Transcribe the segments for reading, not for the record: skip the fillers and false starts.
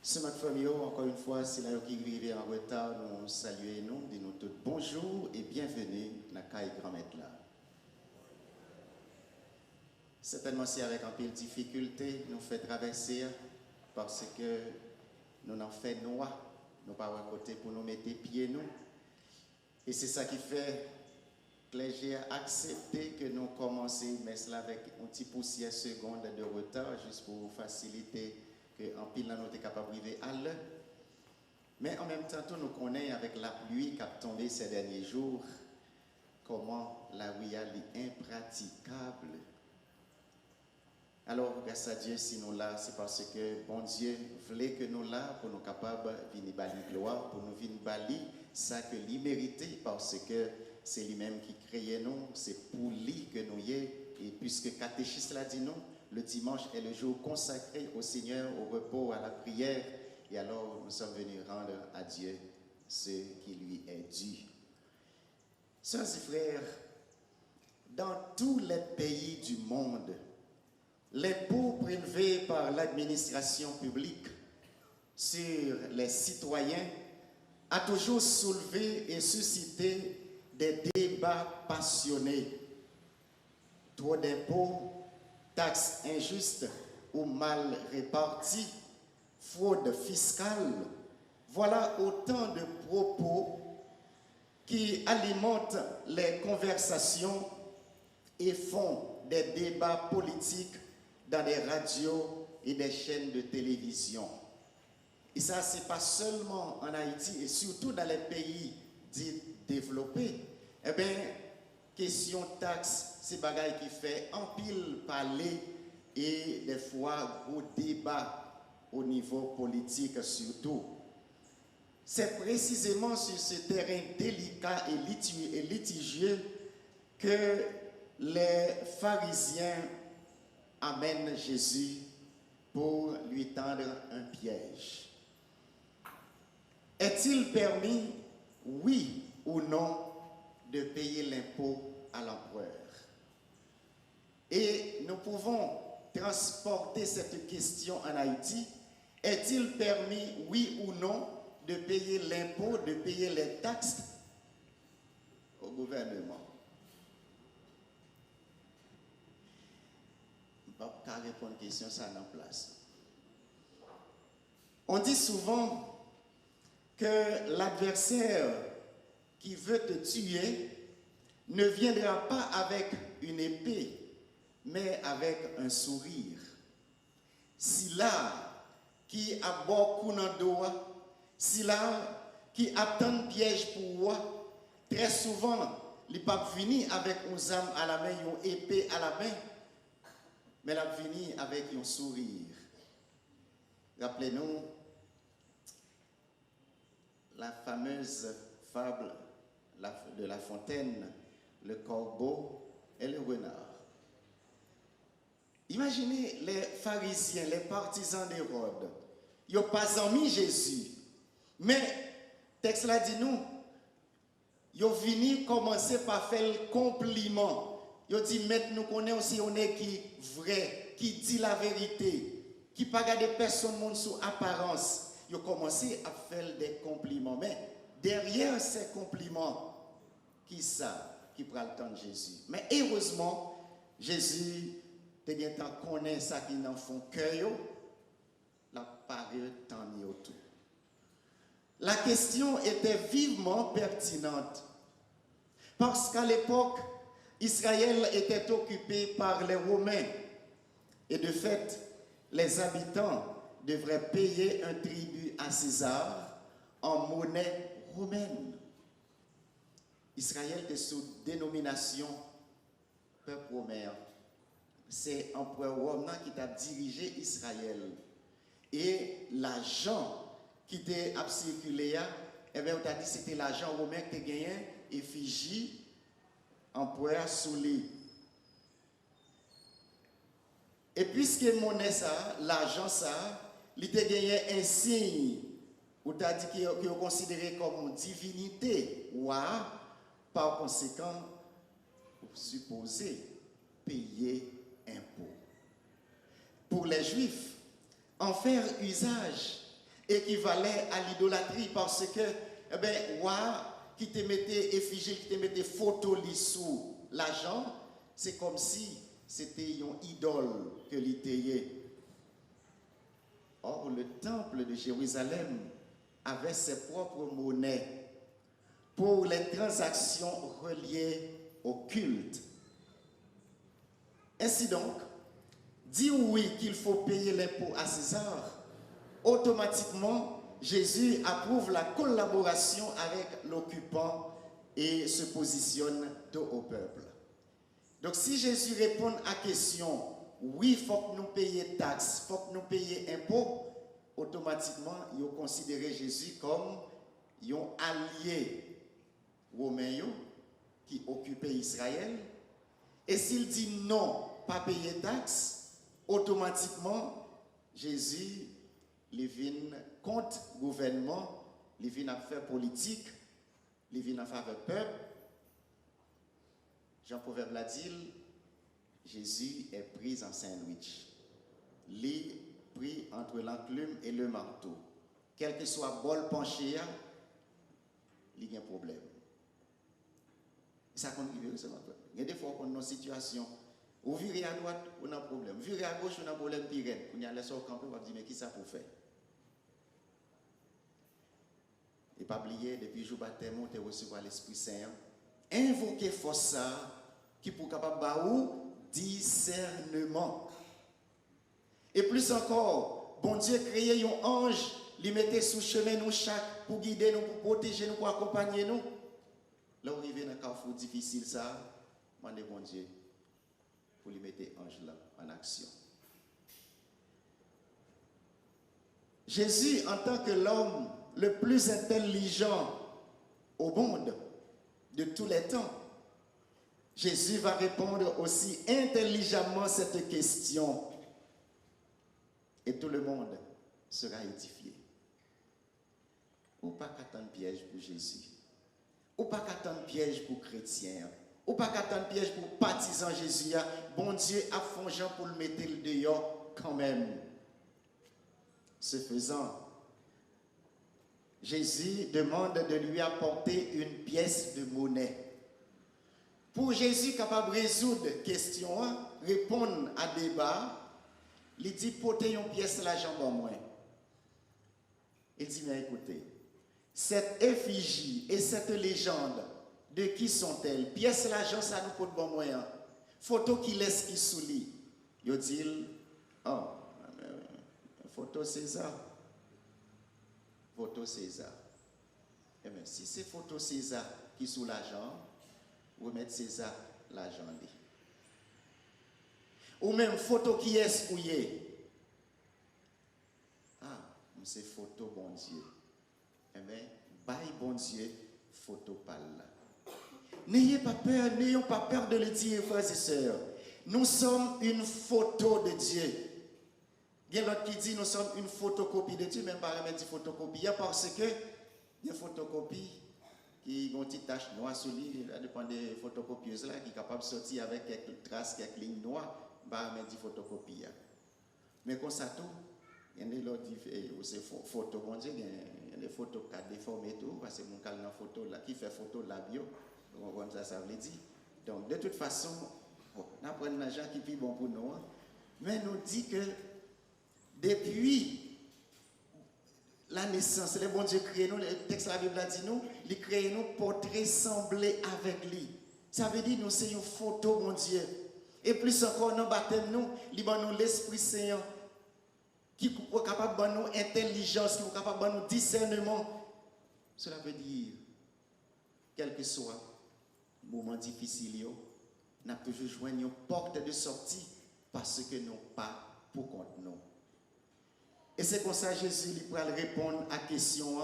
Ce matin, famille, encore une fois, c'est là qui arrive en retard, nous saluons nous, disons tout bonjour et bienvenue dans la caille grand-mère là. Certainement, c'est avec un peu de difficulté, nous fait traverser parce que nous n'en fait noir, nous pas à côté pour nous mettre pieds nous. Et c'est ça qui fait que les j'ai accepté que nous commencions, mais cela avec un petit poussière seconde de retard, juste pour faciliter que en pile là nous sommes capables d'arriver à l'heure. Mais en même temps, nous connaissons avec la pluie qui a tombé ces derniers jours, comment la rue est impraticable. Alors, grâce à Dieu, si nous là, c'est parce que bon Dieu voulait que nous là, pour nous capables de venir bali gloire, pour nous venir bali, ça que lui mérité, parce que c'est lui-même qui créait nous, c'est pour lui que nous y est. Et puisque catéchisme l'a dit nous, le dimanche est le jour consacré au Seigneur, au repos, à la prière. Et alors, nous sommes venus rendre à Dieu ce qui lui est dû. Sœurs et frères, dans tous les pays du monde, l'impôt prélevé par l'administration publique sur les citoyens a toujours soulevé et suscité des débats passionnés. Trop d'impôts, taxes injustes ou mal réparties, fraude fiscale, voilà autant de propos qui alimentent les conversations et font des débats politiques dans des radios et des chaînes de télévision. Et ça, ce n'est pas seulement en Haïti, et surtout dans les pays dits développés. Eh bien, question taxe, c'est bagaille qui fait en pile parler et des fois gros débat au niveau politique surtout. C'est précisément sur ce terrain délicat et litigieux que les pharisiens amènent Jésus pour lui tendre un piège. Est-il permis, oui ou non, de payer l'impôt à l'empereur? Et nous pouvons transporter cette question en Haïti. Est-il permis, oui ou non, de payer l'impôt, de payer les taxes au gouvernement? Je ne vais pas répondre à une question, ça en place. On dit souvent que l'adversaire qui veut te tuer ne viendra pas avec une épée, mais avec un sourire. Si là qui a beaucoup dans doigt, si là qui attend un piège pour moi, très souvent, il ne pas venir avec une arme à la main, une épée à la main, mais il va venir avec un sourire. Rappelez-nous la fameuse fable de La Fontaine, le corbeau et le renard. Imaginez les pharisiens, les partisans d'Hérode. Ils n'ont pas mis Jésus. Mais, le texte là dit nous, ils ont venu commencer par faire le compliment. Ils ont dit, maintenant nous connaissons aussi on est qui vrai, qui dit la vérité, qui ne pas garder personne monde sous apparence. Ils ont commencé à faire des compliments. Mais derrière ces compliments, qui ça qui prend le temps de Jésus? Mais heureusement, Jésus, te bien tant connaît ça qui n'en font cœur, la parole tant mis autour. La question était vivement pertinente. Parce qu'à l'époque, Israël était occupé par les Romains. Et de fait, les habitants devraient payer un tribut à César en monnaie romaine. Israël était sous dénomination peuple romain. C'est l'empereur romain qui a dirigé Israël. Et l'argent qui était circulé, eh bien, on a dit que c'était l'argent romain qui a gagné effigie empereur sous lui. Et puisque monnaie ça, l'argent ça, il a gagné un signe, ou t'a dit qu'il est considéré comme une divinité, ou par conséquent, vous supposez payer impôt. Pour les Juifs, en faire usage équivalait à l'idolâtrie parce que, eh ben, roi qui te mettait effigie, qui te mettait photo sous l'argent, c'est comme si c'était une idole que l'itayait. Or, le temple de Jérusalem avait ses propres monnaies pour les transactions reliées au culte. Ainsi donc, dire oui qu'il faut payer l'impôt à César, automatiquement, Jésus approuve la collaboration avec l'occupant et se positionne dos au peuple. Donc si Jésus répond à la question, oui, il faut que nous payions taxes, il faut que nous payions impôts, automatiquement, ils ont considéré Jésus comme un allié romain qui occupait Israël. Et s'il dit non, pas payer taxes, automatiquement, Jésus, il vient contre le gouvernement, il vient à faire politique, il vient à faire peuple. Jean Proverbe l'a dit, Jésus est pris en sandwich. Il est pris entre l'enclume et le marteau. Quel que soit le bol penché, il y a un problème. Ça contribue, c'est notre. Il y a des fois qu'on a une situation, vous virez à droite, on a un problème. Vous virez à gauche, on a un problème pire. On y a laissé au camp, on va dire, mais qui ça pour faire? Et pas oublier, depuis le jour baptême, on te recevoir l'Esprit Saint. Invoquez force ça, qui pour capable de discernement. Et plus encore, bon Dieu créé un ange, il mettait sous chemin nous chaque pour guider nous, pour protéger nous, pour accompagner nous. Là où arrive dans un carrefour difficile, ça, demandez bon Dieu pour lui mettre l'ange là en action. Jésus, en tant que l'homme le plus intelligent au monde de tous les temps, Jésus va répondre aussi intelligemment à cette question. Et tout le monde sera édifié. Ou pas qu'attendre piège pour Jésus. Ou pas qu'attendre piège pour chrétiens. Ou pas qu'attendre piège pour partisans Jésus. Bon Dieu a fongé pour le mettre le dehors quand même. Ce faisant, Jésus demande de lui apporter une pièce de monnaie. Pour Jésus capable de résoudre la question, répondre à débat, il dit porter une pièce de l'argent pour moi. Il dit mais écoutez, cette effigie et cette légende, de qui sont-elles? Pièce de l'argent, ça nous porte bon moyen. Photo qui laisse qui soulie. Il dit, oh, photo César. Photo César. Eh bien, si c'est photo César qui sous l'argent, vous mettez César l'argent. Ou même photo qui est fouillée. Ah, c'est photo bon Dieu. Eh bien, bye bon Dieu, photo pas là. N'ayez pas peur de le dire, frères et sœurs. Nous sommes une photo de Dieu. Il y a l'autre qui dit nous sommes une photocopie de Dieu, même pas remettre dit photocopie, parce que il y a une photocopie qui ont une petite tache noire sur lui, ça dépend des photocopieuses là, qui est capable de sortir avec quelques traces, quelques lignes noires, pas remettre dit photocopie. Mais comme ça tout, il y a des autres qui font photo, bon Dieu, il y a des photos qui sont déformées et tout, parce que mon cas dans photo là, qui fait photo la bio, comme ça veut dire. Donc de toute façon, on apprend l'argent qui est bon pour nous, mais nous dit que depuis la naissance, le bon Dieu crée nous, le texte de la Bible a dit nous, il crée nous portrait semblé avec lui. Ça veut dire nous c'est une photo, mon Dieu. Et plus encore, nous baptême nous, il nous l'Esprit Saint qui est capable de nous intelligence, qui est capable de nous discernement. Cela veut dire, quel que soit le moment difficile, nous avons toujours joint une porte de sortie parce que nous pas pour compte nous. Et c'est comme ça que Jésus va répondre à la question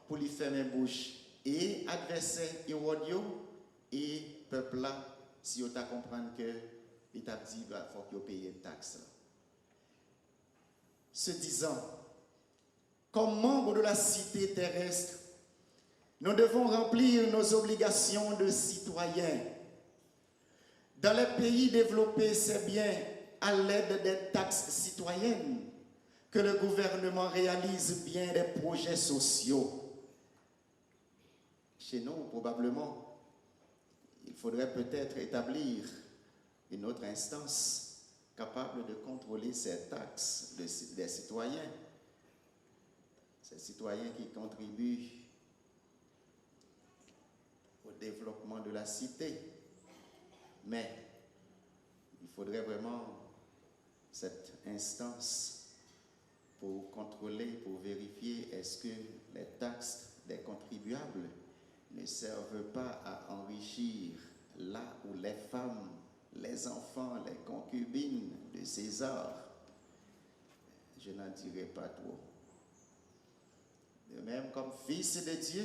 pour lui fermer la bouche. Et adversaire et peuple là, si vous comprendre que l'État dit qu'il faut qu'il paye une taxe. Se disant, comme membres de la cité terrestre, nous devons remplir nos obligations de citoyens. Dans les pays développés, c'est bien à l'aide des taxes citoyennes que le gouvernement réalise bien des projets sociaux. Chez nous, probablement, il faudrait peut-être établir une autre instance capable de contrôler ces taxes des citoyens. Ces citoyens qui contribuent au développement de la cité. Mais il faudrait vraiment cette instance pour contrôler, pour vérifier est-ce que les taxes des contribuables ne servent pas à enrichir là où les femmes, les enfants, les concubines de César. Je n'en dirai pas trop. De même, comme fils de Dieu,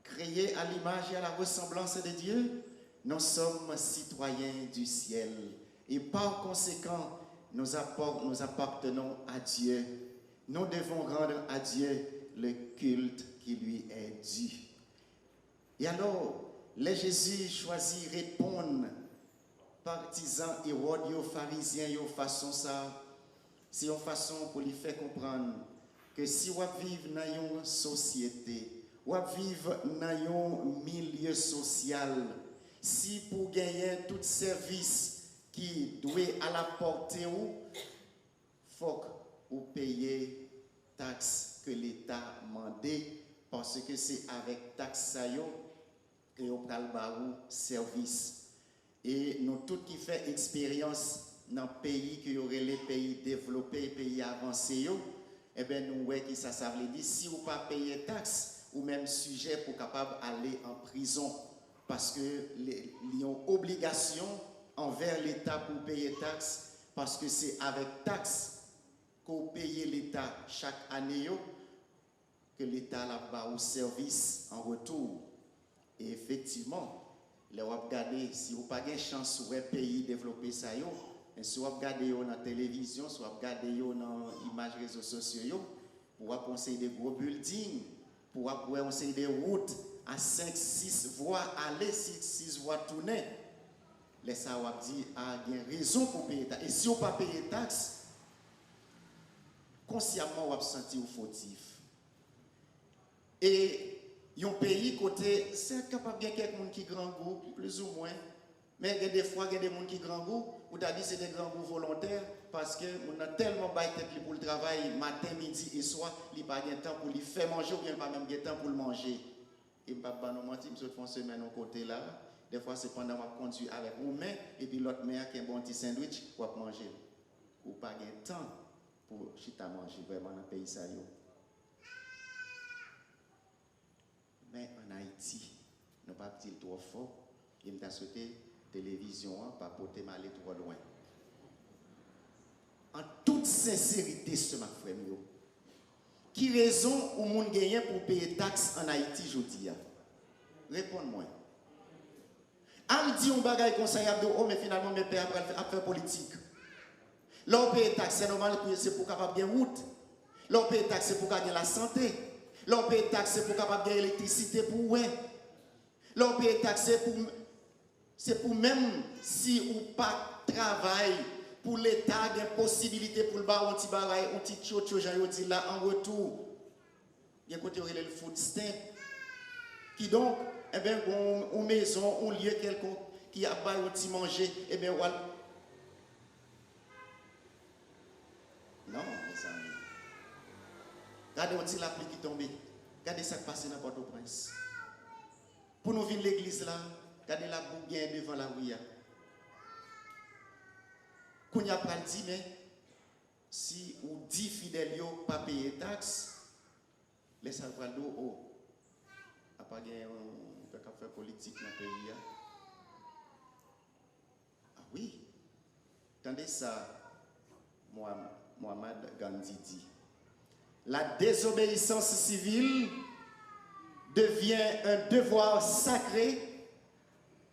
créés à l'image et à la ressemblance de Dieu, nous sommes citoyens du ciel. Et par conséquent, nous appartenons à Dieu. Nous devons rendre à Dieu le culte qui lui est dû. Et alors, les Jésus choisit répondre partisans Hérode, aux pharisiens, aux façon ça, c'est une façon pour lui faire comprendre que si on vit dans une société, on vit dans un milieu social, si pour gagner tout service qui doit à la portée ou, faut ou payer taxes que l'État mandé parce que c'est avec taxe que on pral barou service. Et nous tous qui fait expérience dans les pays qui auraient les pays développés, pays avancés, eh bien nous voyons que ça veut dire si vous pas payer taxes ou même sujet pour capable aller en prison parce que ils ont obligation envers l'État pour payer taxes parce que c'est avec taxes qu'on paye l'État chaque année que l'État là-bas au service en retour. Et effectivement, si vous regardez, si vous n'avez pas de chance sur un pays développer ça, si vous regardez dans la télévision, si vous regardez dans les images réseaux sociaux, vous avez conseiller des gros buildings, vous avez conseiller des routes à 5, 6 voies aller, 6 voies tourner. Les ça vous dit, il y a raison pour payer taxes. Et si vous ne pas payer taxes, consciemment, vous vous sentez fautif. Et un pays côté, c'est capable de quelqu'un qui grand goût, plus ou moins. Mais il y a des fois, il y a des gens qui grand goût, ou d'habitude c'est des grands goûts volontaires, parce que on a tellement baillé tête pour le travail, matin, midi et soir, il n'y a pas de temps pour lui faire manger, ou bien pas même de temps pour le manger. Et je ne vais pas nous mentir, je fais une semaine au côté là. Des fois, c'est pendant que je conduis avec une main, et puis l'autre main qui a un bon petit sandwich, pour manger. Ou pas de temps pour chita manger vraiment dans le pays ça. Mais en Haïti, nous ne pouvons pas dire trop fort. Il m'a souhaité télévision, pas porter mal trop loin. En toute sincérité, ce ma frère, qui raison au monde gagne pour payer taxes en Haïti, je dis? Réponds-moi. Al dit un bagage conseil de oh, mais finalement, mes pères a fait politique. Là, on paye taxes, c'est normal, c'est pour capable de gagner route. Là, on paye taxes, c'est pour gagner la santé. Là, on paye taxes pour capable de gagner l'électricité pour ouais. Là, on paye taxes c'est pour même si ou pas travail pour l'État, il y a possibilité pour le bar, un petit barail, un petit chocho, j'en dis là en retour. Il y a côté le food stamp qui donc, eh bien, une maison, un lieu quelconque qui a pas un petit manger, eh bien, voilà. Non, mes amis. Regardez un petit la pluie qui tombe. Regardez ça qui passe dans Port-au-Prince. Pour nous venir l'église là, regardez la bougain devant la rue. Qu'on y a pas dit, mais si ou 10 fidèles n'ont pas payé taxes, les salvadors, oh, à pas gagner un faire politique dans le pays. Ah oui, attendez ça, Mohamed Gandhi dit. La désobéissance civile devient un devoir sacré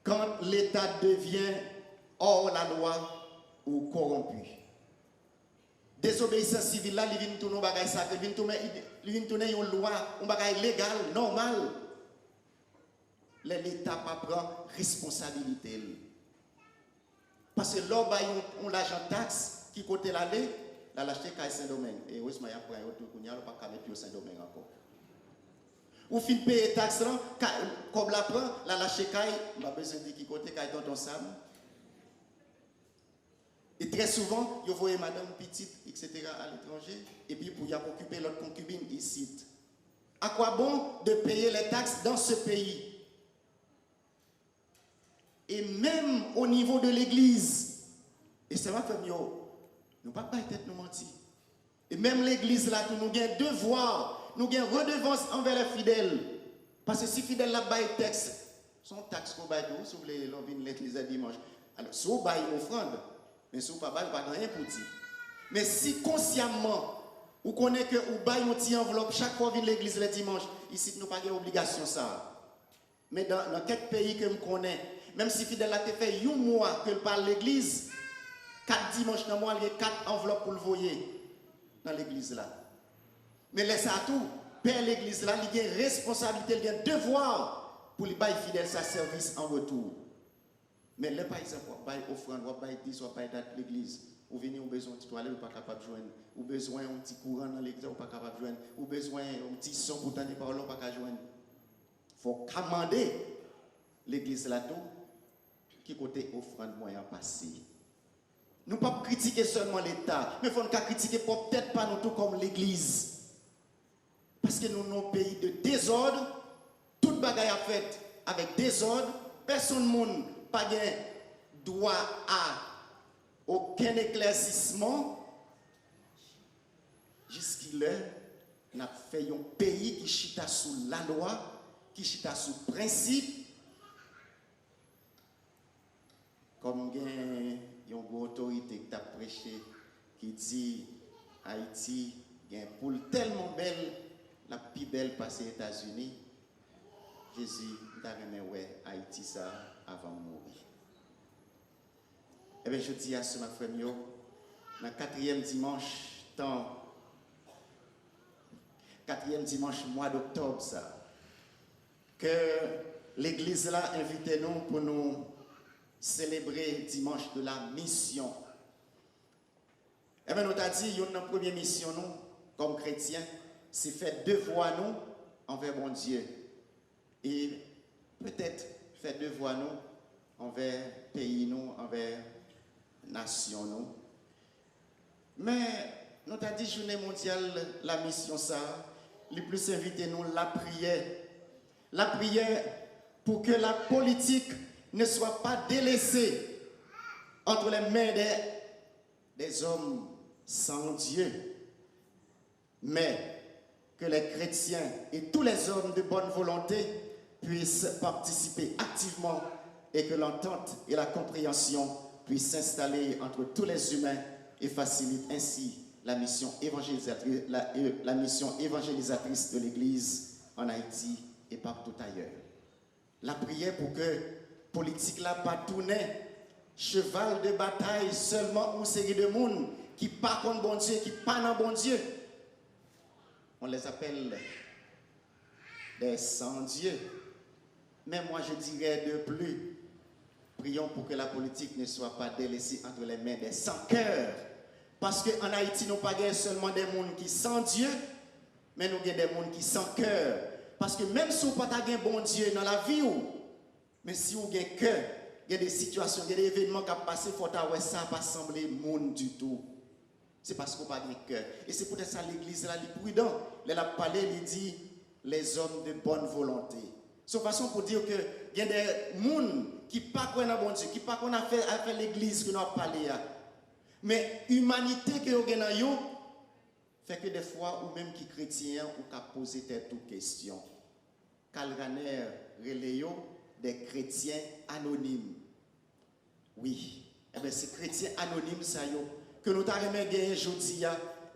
quand l'État devient hors la loi ou corrompu. Désobéissance civile là, il vient tourner un bagage sacré, il vient tourner une loi, un bagage légal, normal. L'État pas prend responsabilité. Parce que l'homme a un l'argent taxe qui côté l'aller, la l'acheter à Saint-Domingue. Et heureusement, il y a un autre qui n'a pas mettre Saint-Domingue encore. Ou fin payer taxe là, comme la prend, la lâcher caille, m'a besoin de qui côté caille dans ton sam. Et très souvent, vous voyez madame petite, etc. à l'étranger, et puis pour y occuper l'autre concubine ici. À quoi bon de payer les taxes dans ce pays? Et même au niveau de l'église, et c'est ma famille, nous ne pouvons pas être nous mentir. Et même l'église là, nous avons un devoir, nous avons une redevance envers les fidèles. Parce que si fidèles là baillent texte, son taxe qu'on baille si vous voulez venir l'église dimanche. Alors, si vous baillez offrande, mais si vous ne baillez pas rien pour dire. Mais si consciemment, vous connaissez que vous baillez une petite enveloppe chaque fois que vous l'église le dimanche, ici nous n'avons pas d'obligation ça. Mais dans quelques pays que je connais, même si fidèle là te fait un mois que parle l'église, 4 dimanches dans le mois, il y a 4 enveloppes pour le voyer dans l'église là. Mais laissez à tout, père l'église là, il y a une responsabilité, il y a un devoir pour lui bailler fidèle sa service en retour. Mais les paysans, bailler offrande, bailler 10, bailler date l'église, ou venez au besoin de toilette, ou pas capable de joindre, ou besoin d'un petit courant dans l'église, ou pas capable de joindre, ou besoin d'un petit son pour t'en parler, ou pas capable de joindre. Il faut commander l'église là tout, qui côté offrande moyen passé. Nous ne pouvons pas critiquer seulement l'État, mais il faut critiquer peut-être pas nous tout comme l'Église. Parce que nous sommes un pays de désordre, toute bagaille a fait avec désordre, personne ne pas droit à aucun éclaircissement. Jusqu'à là, nous avons fait un pays qui chita sous la loi, qui chita sous principe, comme une autorité qui a prêché, qui dit Haïti, il y a une poule tellement belle, la plus belle passée aux États-Unis. Jésus, il a remis Haïti ça avant de mourir. Eh bien, je dis à ce ma frère, dans le 4e dimanche, mois d'octobre, ça, que l'église là invite nous pour nous célébrer dimanche de la mission. Eh bien, nous avons dit, notre première mission, nous, comme chrétiens, c'est faire devoir nous envers mon Dieu. Et peut-être faire devoir nous envers pays, nous, envers nation, nous. Mais nous avons dit, journée mondiale, la mission, ça, les plus invité nous, la prière. La prière pour que la politique ne soit pas délaissée entre les mains des hommes sans Dieu, mais que les chrétiens et tous les hommes de bonne volonté puissent participer activement et que l'entente et la compréhension puissent s'installer entre tous les humains et facilitent ainsi la mission évangélisatrice, la mission évangélisatrice de l'Église en Haïti et partout ailleurs. La prière pour que politique là pas tourner cheval de bataille seulement une série de monde qui pas contre bon Dieu, qui pas dans bon Dieu. On les appelle des sans-dieu. Mais moi je dirais de plus, prions pour que la politique ne soit pas délaissée entre les mains des sans-cœurs. Parce qu'en Haïti, nous pas seulement des gens qui sans Dieu, mais nous avons des gens qui sans cœur. Parce que même si vous n'avez pas un bon Dieu dans la vie, mais si vous avez un cœur, il y a des situations, il y a des événements qui passent, il faut que ça n'a pas semblé monde du tout. C'est parce qu'on n'a pas de cœur. Et c'est pour ça que l'église est prudente. Elle a parlé, elle dit les hommes de bonne volonté. C'est une façon pour dire qu'il y a des gens qui ne pas dans bon Dieu, qui ne pas qu'on a fait l'église que nous avons parlé. Mais l'humanité que nous avons, fait que des fois, ou même qui chrétiens, ou qui posent toutes questions. Calganer, reléo, des chrétiens anonymes. Oui, eh bien, ces chrétiens anonymes, ça y est, que nous avons gagné aujourd'hui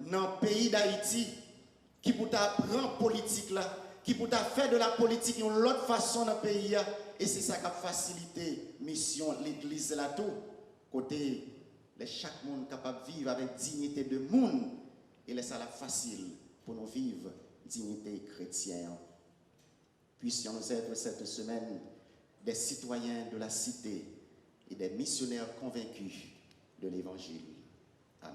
dans le pays d'Haïti, qui pour prendre politique là, qui pour faire de la politique d'une autre façon dans le pays, et c'est ça qui a facilité la mission de l'église là tout, côté chaque monde capable de vivre avec dignité de monde, et laisse ça la facile pour nous vivre dignité chrétienne. Puissions nous être cette semaine des citoyens de la cité et des missionnaires convaincus de l'Évangile. Amen.